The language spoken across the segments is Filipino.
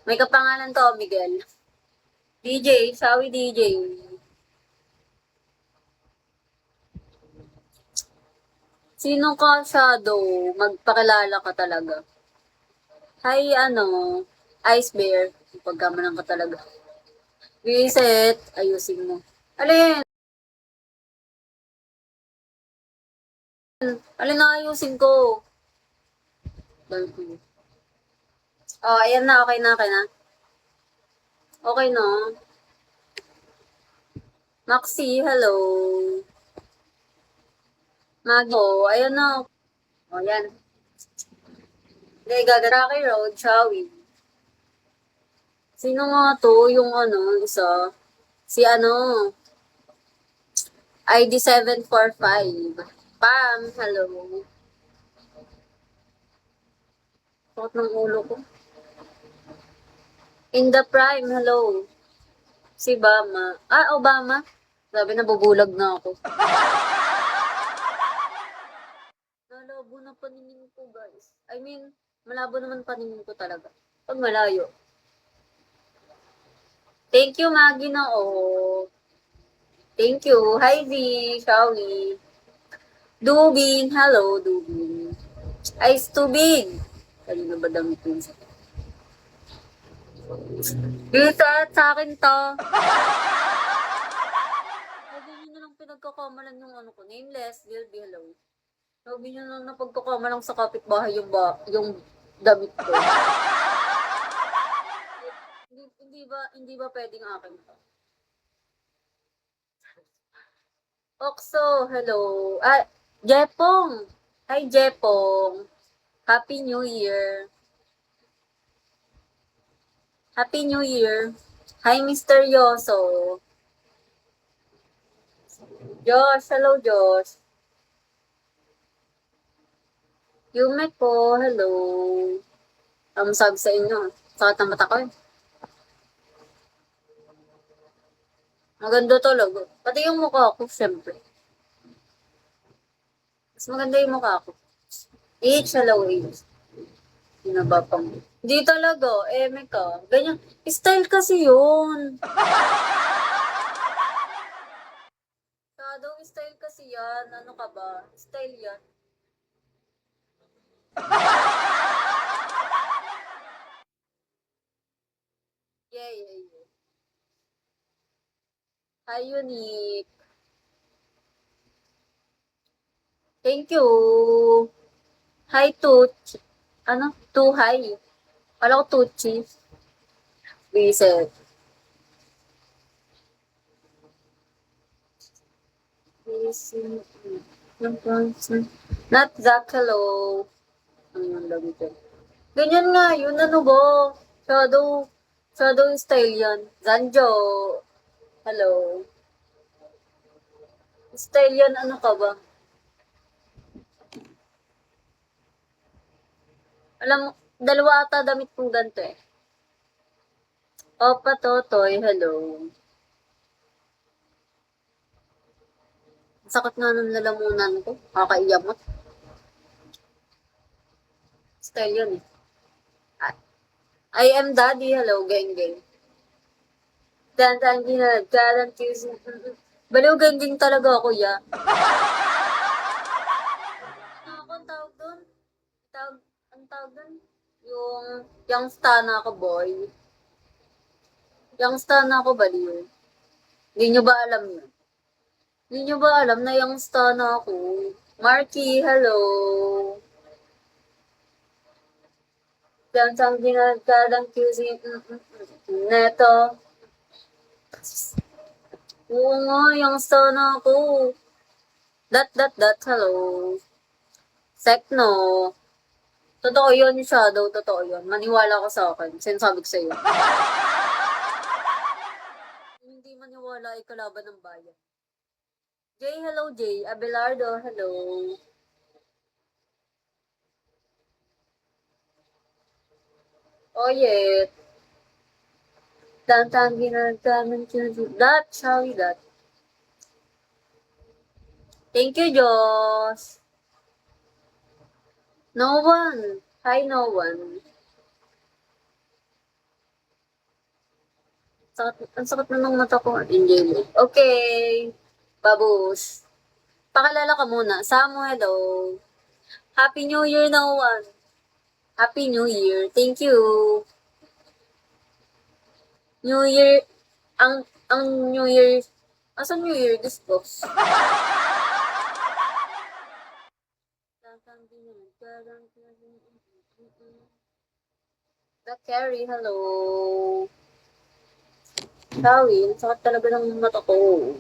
May kapangalan to, Miguel. DJ, Shawi DJ. Sino ka, Shadow? Magpakilala ka talaga. Hi, Ice Bear. Pagkamanan ka talaga. Reset, ayusin mo. Alin? Alin na ayusin ko? Oh, ayan na, okay na, okay na. Okay na. Maxi, hello. Maggie, oh, ayan na. Oh, yan. Hindi, Gagaraki Road, Shawi. Sino nga to? Yung isa. Si ID 745. Pam, hello. Sakit ng ulo ko. In the prime, hello. Si Bama. Ah, Obama. Sabi na bubulag na ako. Malabo na paningin ko, guys. I mean, malabo naman paningin ko talaga. Pag malayo. Thank you, Maggie na oh. Thank you. Hi, V. Shawi. Dubin. Hello, Dubin. Ice too big. Kanina ba damit yun? Dito, sa akin to. Sabi niyo na lang pinagkakamalan yung ko. Nameless, will be hello. Sabi niyo na napagkakamalang sa kapitbahay yung damit ko. Hindi ba pwedeng akin to? Okso, hello. Ah, Jepong. Hi, Jepong. Happy New Year. Happy New Year. Hi, Mr. Yoso. Josh, hello, Josh. Yume po, hello. Ang sabi sa inyo, sakit ang mata ko eh. Maganda talaga. Pati yung mukha ko, syempre. Mas maganda yung mukha ko. H, hello, H. Hinaba pang. Hindi talaga, eme ka. Ganyan. Style kasi yun. Shadow style kasi yan. Ano ka ba? Style yan. Yeah, yeah, yeah. Hi, Unique. Thank you. Hi, Tuch. Ano? Hi. Kala ko Tuchi. Reset. Not Zach, hello. Ano yung lagi dyan? Ganyan nga, yun ano ba? Shadow, shadow style yan. Zanjo, hello. Style yan, ano ka ba? Alam mo, dalawa ata damit kong ganito eh. Opa Totoy, hello. Sakit nga ng lalamunan ko. Kakaiyamot. Style yun eh. I am daddy, hello, geng geng. Dan ginagalan kissing. Baliw geng geng talaga ako, ya. Ano ako, ang tawag doon? Ang tawag doon? Yung stan ako, boy. Yung stan ako, baliw. Hindi nyo ba alam yun? Hindi nyo ba alam na yung stan ako? Marky, hello. Dansang ginagalang kissing. Neto. Oo nga, yung stan ako. Hello. Sekno. Totoo yun, Shadow. Totoo yun. Maniwala ka sa akin. Sinasabi ko sa'yo. Hindi maniwala ay kalaban ng bayan. Jay, hello, Jay. Abelardo, hello. Oh, yeah. Tantang ginagaman that, shall we that? Thank you, Josh. No one. Hi, no one. Ang sakit na ng mata ko. Angelic. Okay. Babush. Pakilala ka muna. Samu, hello. Happy New Year na one. Happy New Year. Thank you. New Year. Ang New Year. Asan New Year? Gusto. The Carrie, hello. Shawi, ang sakit talaga ng mata ko.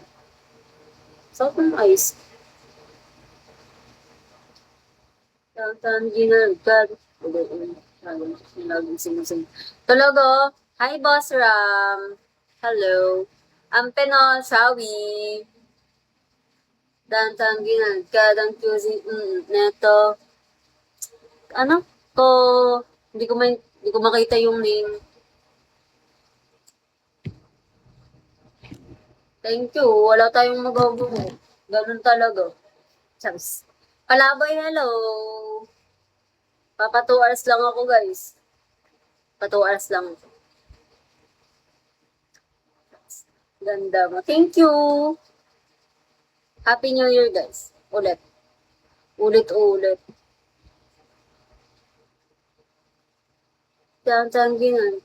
Sakit ng eyes. Tantan, ginagad. Laging sinising. Talaga? Hi, Boss Ram. Hello. Ang Penol, Shawi. Tantan, ginagad. Ang QZ, neto. Ano? Ko, hindi ko makita yung name. Thank you. Wala tayong magagawa. Ganun talaga. Chams. Palaboy, hello. Papa 2 hours lang ako, guys. Pa 2 hours lang. Ganda mo. Thank you. Happy New Year, guys. Ulit. Ulit-ulit. Tangginan.